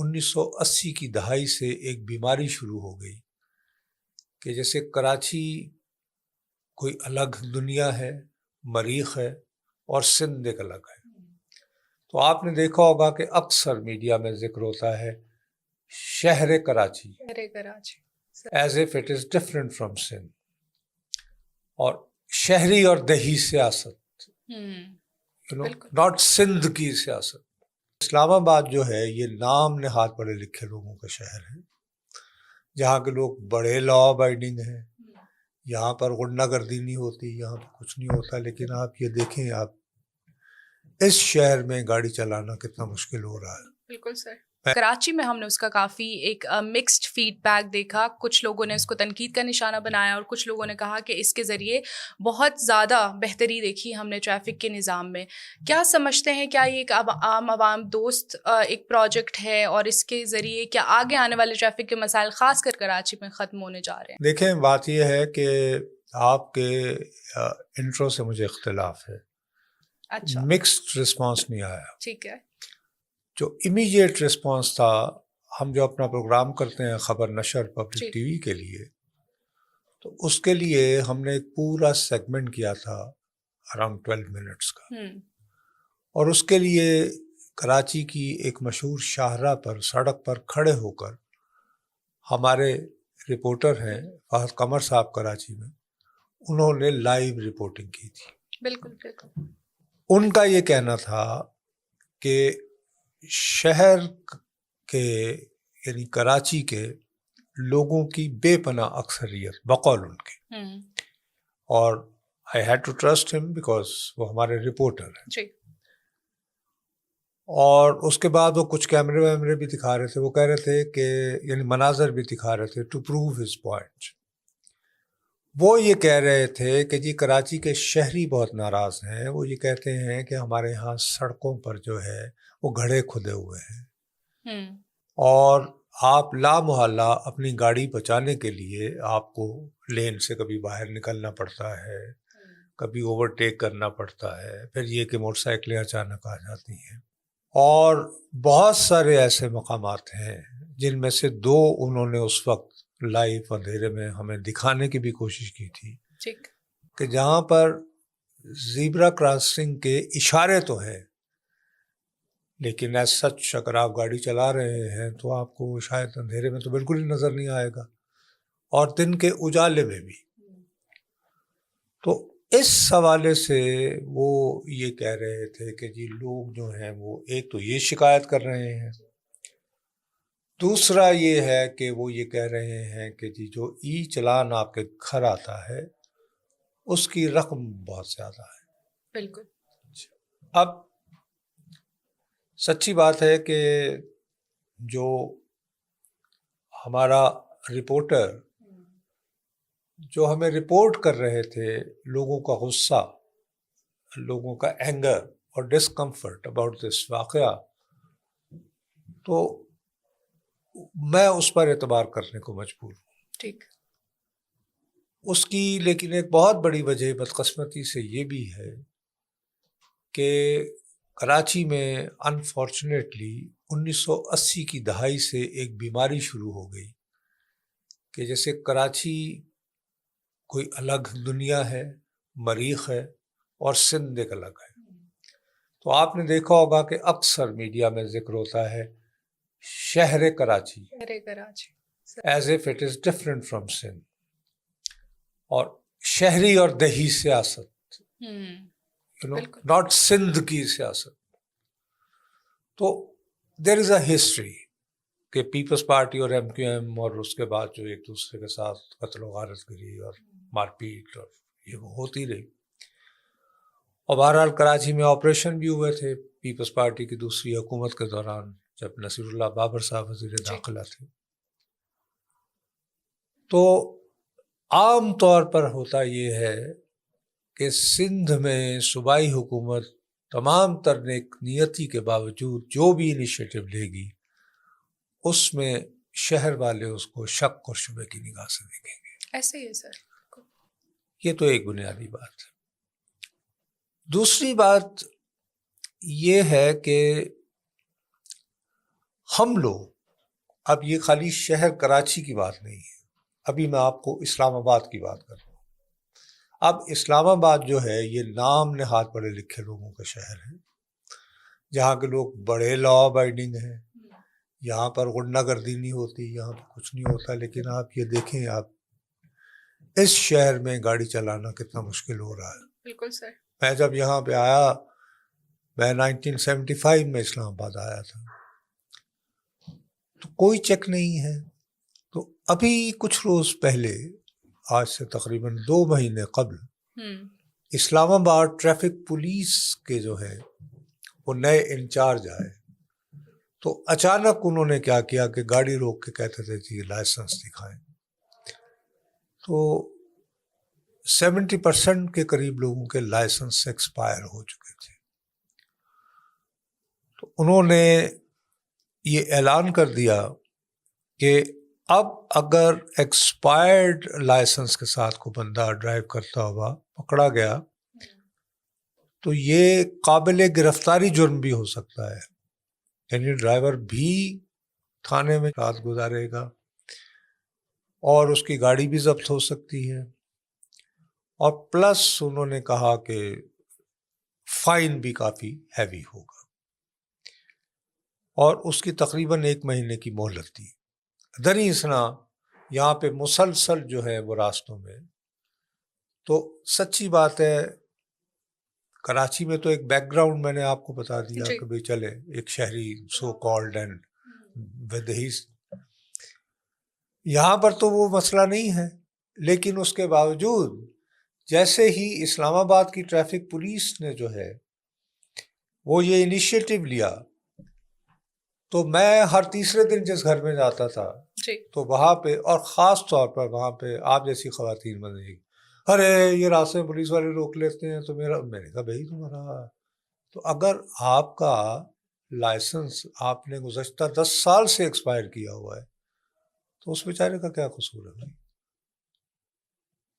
1980 کی دہائی سے ایک بیماری شروع ہو گئی کہ جیسے کراچی کوئی الگ دنیا ہے، مریخ ہے، اور سندھ ایک الگ ہے۔ تو آپ نے دیکھا ہوگا کہ اکثر میڈیا میں ذکر ہوتا ہے شہر Karachi as if it is different from Sindh, اور شہری اور دیہی سیاست، ناٹ سندھ کی سیاست۔ اسلام آباد جو ہے یہ نام نہاد پڑھے لکھے لوگوں کا شہر ہے، جہاں کے لوگ بڑے لا ابائڈنگ ہیں، یہاں پر غنڈہ گردی نہیں ہوتی، یہاں پر کچھ نہیں ہوتا۔ لیکن آپ یہ دیکھیں، آپ اس شہر میں گاڑی چلانا کتنا مشکل ہو رہا ہے۔ بالکل سر، کراچی میں ہم نے اس کا کافی ایک مکسڈ فیڈ بیک دیکھا۔ کچھ لوگوں نے اس کو تنقید کا نشانہ بنایا اور کچھ لوگوں نے کہا کہ اس کے ذریعے بہت زیادہ بہتری دیکھی ہم نے ٹریفک کے نظام میں۔ کیا سمجھتے ہیں، کیا یہ ایک عام عوام دوست ایک پروجیکٹ ہے اور اس کے ذریعے کیا آگے آنے والے ٹریفک کے مسائل خاص کر کراچی میں ختم ہونے جا رہے ہیں؟ دیکھیں، بات یہ ہے کہ آپ کے انٹرو سے مجھے اختلاف ہے۔ اچھا، مکسڈ رسپانس نہیں آیا۔ ٹھیک ہے۔ جو امیڈیٹ رسپانس تھا، ہم جو اپنا پروگرام کرتے ہیں خبر نشر پبلک ٹی وی کے لیے، تو اس کے لیے ہم نے ایک پورا سیگمنٹ کیا تھا اراؤنڈ 12 منٹس کا، اور اس کے لیے کراچی کی ایک مشہور شاہراہ پر، سڑک پر کھڑے ہو کر ہمارے رپورٹر ہیں فہد قمر صاحب کراچی میں، انہوں نے لائیو رپورٹنگ کی تھی۔ بالکل بالکل۔ ان کا یہ کہنا تھا کہ شہر کے یعنی کراچی کے لوگوں کی بے پناہ اکثریت بقول ان کی، اور آئی ہیڈ ٹو ٹرسٹ ہم بیکاز وہ ہمارے رپورٹر ہیں جی۔ اور اس کے بعد وہ کچھ کیمرے ویمرے بھی دکھا رہے تھے، وہ کہہ رہے تھے کہ یعنی مناظر بھی دکھا رہے تھے ٹو پروو ہز پوائنٹ۔ وہ یہ کہہ رہے تھے کہ جی کراچی کے شہری بہت ناراض ہیں، وہ یہ کہتے ہیں کہ ہمارے ہاں سڑکوں پر جو ہے وہ گڑھے کھدے ہوئے ہیں، اور آپ لا محالہ اپنی گاڑی بچانے کے لیے آپ کو لین سے کبھی باہر نکلنا پڑتا ہے، کبھی اوورٹیک کرنا پڑتا ہے، پھر یہ کہ موٹر سائیکلیں اچانک آ جاتی ہیں۔ اور بہت سارے ایسے مقامات ہیں جن میں سے 2 انہوں نے اس وقت لائیو اندھیرے میں ہمیں دکھانے کی بھی کوشش کی تھی کہ جہاں پر زیبرا کراسنگ کے اشارے تو ہیں، لیکن ایز سچ اگر آپ گاڑی چلا رہے ہیں تو آپ کو شاید اندھیرے میں تو بالکل ہی نظر نہیں آئے گا، اور دن کے اجالے میں بھی۔ تو اس حوالے سے وہ یہ کہہ رہے تھے کہ جی لوگ جو ہیں وہ ایک تو یہ شکایت کر رہے ہیں، دوسرا یہ ہے کہ وہ یہ کہہ رہے ہیں کہ جی جو ای چلان آپ کے گھر آتا ہے اس کی رقم بہت زیادہ ہے۔ بالکل۔ اب سچی بات ہے کہ جو ہمارا رپورٹر جو ہمیں رپورٹ کر رہے تھے، لوگوں کا غصہ، لوگوں کا اینگر اور ڈسکمفرٹ اباؤٹ دس واقعہ، تو میں اس پر اعتبار کرنے کو مجبور ہوں۔ ٹھیک۔ اس کی لیکن ایک بہت بڑی وجہ بدقسمتی سے یہ بھی ہے کہ کراچی میں انفارچونیٹلی 1980 کی دہائی سے ایک بیماری شروع ہو گئی کہ جیسے کراچی کوئی الگ دنیا ہے، مریخ ہے، اور سندھ ایک الگ ہے۔ تو آپ نے دیکھا ہوگا کہ اکثر میڈیا میں ذکر ہوتا ہے شہر Karachi as if it is different from Sindh, اور شہری اور دیہی سیاست، ناٹ سندھ کی سیاست۔ تو دیر از اے ہسٹری کہ پیپلز پارٹی اور ایم کیو ایم اور اس کے بعد جو ایک دوسرے کے ساتھ قتل و غارت گری اور مار پیٹ اور یہ وہ ہوتی رہی، اور بہرحال کراچی میں آپریشن بھی ہوئے تھے پیپلز پارٹی کی دوسری حکومت کے دوران جب نصیر اللہ بابر صاحب وزیر داخلہ تھے۔ تو عام طور پر ہوتا یہ ہے کہ سندھ میں صوبائی حکومت تمام تر نیک نیتی کے باوجود جو بھی انیشیٹو لے گی اس میں شہر والے اس کو شک اور شبہ کی نگاہ سے دیکھیں گے۔ ایسے ہی ہے سر۔ یہ تو ایک بنیادی بات ہے۔ دوسری بات یہ ہے کہ ہم لوگ اب یہ خالی شہر کراچی کی بات نہیں ہے، ابھی میں آپ کو اسلام آباد کی بات کر رہا ہوں۔ اب اسلام آباد جو ہے یہ نام نہاد پڑھے لکھے لوگوں کا شہر ہے، جہاں کے لوگ بڑے لا ابائڈنگ ہیں، یہاں پر غنڈہ گردی نہیں ہوتی، یہاں پر کچھ نہیں ہوتا۔ لیکن آپ یہ دیکھیں، آپ اس شہر میں گاڑی چلانا کتنا مشکل ہو رہا ہے۔ بالکل سر۔ میں جب یہاں پہ آیا، میں 1975 میں اسلام آباد آیا تھا، تو کوئی چیک نہیں ہے۔ تو ابھی کچھ روز پہلے، آج سے تقریباً 2 مہینے قبل، اسلام آباد ٹریفک پولیس کے جو ہے وہ نئے انچارج آئے، تو اچانک انہوں نے کیا کیا کہ گاڑی روک کے کہتے تھے جی لائسنس دکھائیں۔ تو 70% کے قریب لوگوں کے لائسنس ایکسپائر ہو چکے تھے۔ تو انہوں نے یہ اعلان کر دیا کہ اب اگر ایکسپائرڈ لائسنس کے ساتھ کوئی بندہ ڈرائیو کرتا ہوا پکڑا گیا تو یہ قابل گرفتاری جرم بھی ہو سکتا ہے، یعنی ڈرائیور بھی تھانے میں رات گزارے گا اور اس کی گاڑی بھی ضبط ہو سکتی ہے، اور پلس انہوں نے کہا کہ فائن بھی کافی ہیوی ہوگا، اور اس کی تقریباً 1 مہینے کی مہلت دی۔ دنی اسنا یہاں پہ مسلسل جو ہے وہ راستوں میں، تو سچی بات ہے کراچی میں تو ایک بیک گراؤنڈ میں نے آپ کو بتا دیا کہ بھئی چلے ایک شہری so called and with has, یہاں پر تو وہ مسئلہ نہیں ہے۔ لیکن اس کے باوجود جیسے ہی اسلام آباد کی ٹریفک پولیس نے جو ہے وہ یہ انیشیٹو لیا، تو میں ہر تیسرے دن جس گھر میں جاتا تھا تو وہاں پہ، اور خاص طور پر وہاں پہ آپ جیسی خواتین بنے گی، ارے یہ راستے میں پولیس والے روک لیتے ہیں، تو میں نے کہا بھائی تمہارا تو اگر آپ کا لائسنس آپ نے گزشتہ 10 سال سے ایکسپائر کیا ہوا ہے تو اس بیچارے کا کیا قصور ہے بھائی؟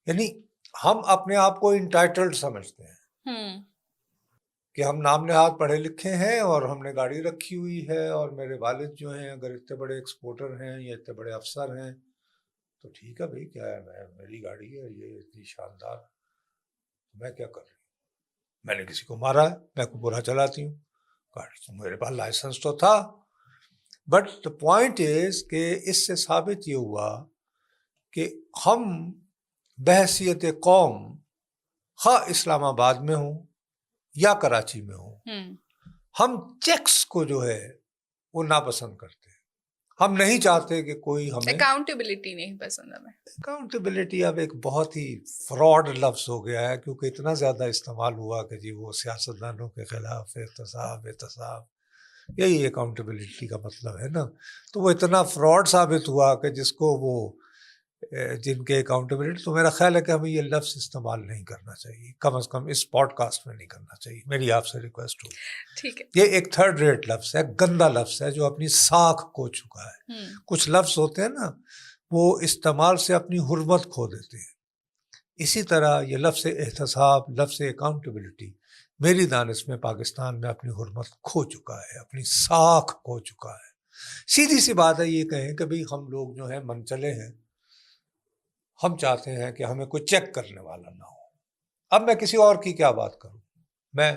یعنی ہم اپنے آپ کو انٹائٹلڈ سمجھتے ہیں کہ ہم نام نہاد پڑھے لکھے ہیں اور ہم نے گاڑی رکھی ہوئی ہے، اور میرے والد جو ہیں اگر اتنے بڑے ایکسپورٹر ہیں یا اتنے بڑے افسر ہیں تو ٹھیک ہے بھائی، کیا ہے، میری گاڑی ہے یہ اتنی شاندار، میں کیا کر رہی ہوں؟ میں نے کسی کو مارا ہے؟ میں کو برا چلاتی ہوں؟ گاڑی تو میرے پاس لائسنس تو تھا۔ بٹ دا پوائنٹ از کہ اس سے ثابت یہ ہوا کہ ہم بحیثیت قوم، خواہ اسلام آباد میں ہوں یا کراچی میں ہوں، ہم چیکس کو جو ہے وہ ناپسند کرتے ہیں۔ ہم نہیں چاہتے کہ کوئی ہمیں اکاؤنٹیبلٹی نہیں پسند ہمیں۔ اکاؤنٹیبلٹی اب ایک بہت ہی فراڈ لفظ ہو گیا ہے، کیونکہ اتنا زیادہ استعمال ہوا کہ جی وہ سیاستدانوں کے خلاف احتساب، یہی اکاؤنٹیبلٹی کا مطلب ہے نا۔ تو وہ اتنا فراڈ ثابت ہوا کہ جس کو وہ جن کے اکاؤنٹیبلٹی، تو میرا خیال ہے کہ ہمیں یہ لفظ استعمال نہیں کرنا چاہیے، کم از کم اس پوڈ کاسٹ میں نہیں کرنا چاہیے، میری آپ سے ریکویسٹ ہوگی۔ ٹھیک ہے۔ یہ ایک تھرڈ ریٹ لفظ ہے، گندا لفظ ہے جو اپنی ساکھ کھو چکا ہے۔ کچھ لفظ ہوتے ہیں نا وہ استعمال سے اپنی حرمت کھو دیتے ہیں، اسی طرح یہ لفظ احتساب، لفظ اکاؤنٹیبلٹی میری دانش میں پاکستان میں اپنی حرمت کھو چکا ہے، اپنی ساکھ کھو چکا ہے۔ سیدھی سی بات ہے، یہ کہیں کہ بھئی ہم لوگ جو ہیں من چلے ہیں، ہم چاہتے ہیں کہ ہمیں کوئی چیک کرنے والا نہ ہو۔ اب میں کسی اور کی کیا بات کروں، میں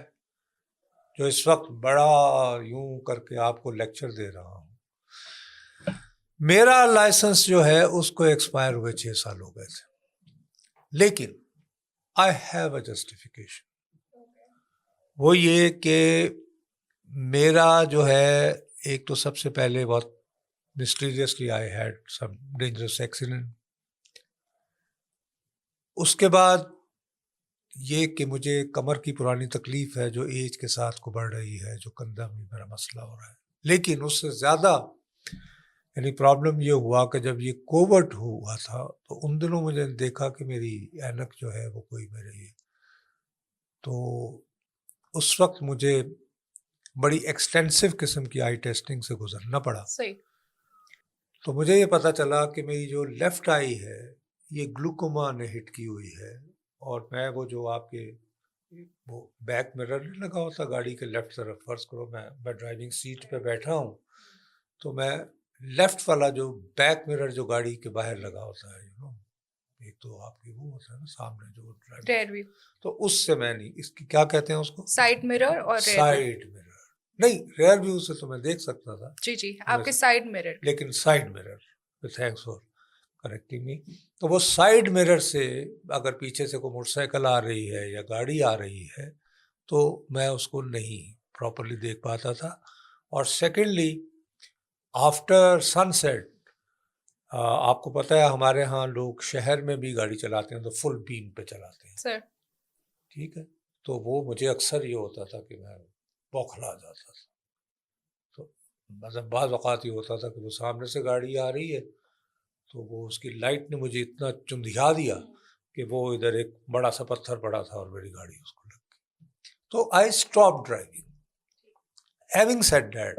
جو اس وقت بڑا یوں کر کے آپ کو لیکچر دے رہا ہوں، میرا لائسنس جو ہے اس کو ایکسپائر ہوئے 6 سال ہو گئے تھے، لیکن آئی ہیو اے جسٹیفیکیشن۔ وہ یہ کہ میرا جو ہے ایک تو سب سے پہلے بہت mysteriously I had some dangerous accident, اس کے بعد یہ کہ مجھے کمر کی پرانی تکلیف ہے جو ایج کے ساتھ کو بڑھ رہی ہے، جو کندھا میں میرا مسئلہ ہو رہا ہے۔ لیکن اس سے زیادہ یعنی پرابلم یہ ہوا کہ جب یہ کووڈ ہوا تھا تو ان دنوں مجھے دیکھا کہ میری اینک جو ہے وہ کوئی میرے یہ، تو اس وقت مجھے بڑی ایکسٹینسو قسم کی آئی ٹیسٹنگ سے گزرنا پڑا۔ صحیح۔ تو مجھے یہ پتہ چلا کہ میری جو لیفٹ آئی ہے یہ گلوکوما نے ہٹ کی ہوئی ہے، اور میں وہ جو آپ کے وہ بیک مرر نہیں لگا ہوتا گاڑی کے لیفٹ طرف، فرض کرو میں ڈرائیونگ سیٹ پہ بیٹھا ہوں تو میں لیفٹ والا جو بیک مرر جو گاڑی کے باہر لگا ہوتا ہے ایک تو آپ کی وہ ہوتا ہے نا سامنے جو ریئر ویو، تو اس سے میں نہیں، اس کی کیا کہتے ہیں اس کو، سائڈ مرر اور ریئر ویو. Side mirror. نہیں ریئر ویو سے تو میں دیکھ سکتا تھا جی آپ کے سائڈ مرر، لیکن side mirror, thanks for correcting me. تو وہ سائڈ مرر سے اگر پیچھے سے کوئی موٹر سائیکل آ رہی ہے یا گاڑی آ رہی ہے تو میں اس کو نہیں پراپرلی دیکھ پاتا تھا. اور سیکنڈلی آفٹر سن سیٹ، آپ کو پتہ ہے ہمارے ہاں لوگ شہر میں بھی گاڑی چلاتے ہیں تو فل بیم پہ چلاتے ہیں سر. ٹھیک ہے. تو وہ مجھے اکثر یہ ہوتا تھا کہ میں بوکھلا جاتا تھا. تو مطلب بعض اوقات یہ ہوتا تھا کہ وہ سامنے سے گاڑی آ رہی ہے تو وہ اس کی لائٹ نے مجھے اتنا چندھیا دیا کہ وہ ادھر ایک بڑا سا پتھر پڑا تھا اور میری گاڑی اس کو لگ گئی. تو I stop driving. Having said that,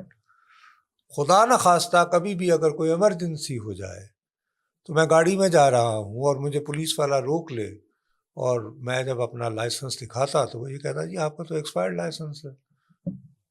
خدا نہ خواستہ کبھی بھی اگر کوئی ایمرجنسی ہو جائے تو میں گاڑی میں جا رہا ہوں اور مجھے پولیس والا روک لے اور میں جب اپنا لائسنس دکھاتا تو وہ یہ کہتا جی آپ کا تو ایکسپائرڈ لائسنس ہے.